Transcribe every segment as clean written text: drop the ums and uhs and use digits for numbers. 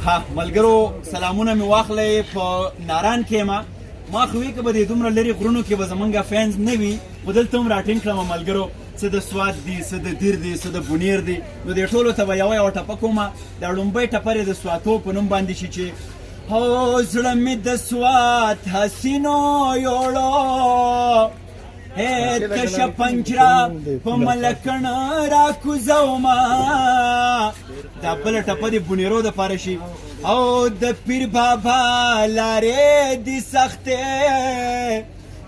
ها ملګرو سلامونه مې واخلئ په ناران کې ما خو وی که به د دومره لرې غرونو کې به زمونږ فینز نه وي خو دلته هم راټینګ کړم ملګرو څه د سوات دي څه د دیر دي څه د بونیر دي نو دې ټولو ته به یوه ټپه کومه دا لومبۍ ټپه د سواتو په نوم باندې شي چې هو زړه مې د سوات حسینو یوړو هې تشه پنجره په ملکڼ راکوزومه دا بله ټپه د بونیرو دپاره شي او د پیر بابا لارې دي سختې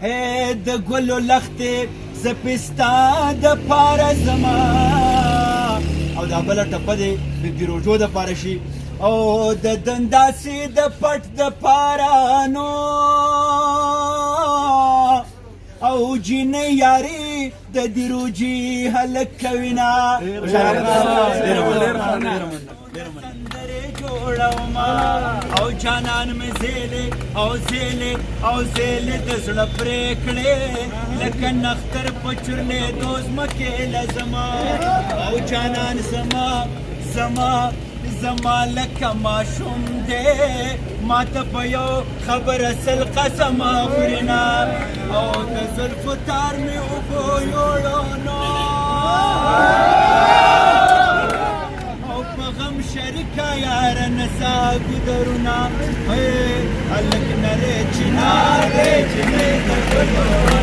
هې د ګلو لختې زه پستا دپاره زما او دا بله ټپه دی د دیروجو دپاره شي او د دنداسې د پټ دپاره نو او جینۍ یاري د دیروجي هلک کوینه سندرې جوړومه او جانان مې زیلې او زیلې او زیلې د زړه پرېکړې لکه نختر په چورلېدو ځمکې لزما او جانان زما لکه ماشوم دی ما ته په یو خبره سل قسم خورینه او د زلفو تار مې اوبو یوړو نو او په غم شریکه یاره نڅا ګودرونه هلک نری چنار دی جنۍ د ګلو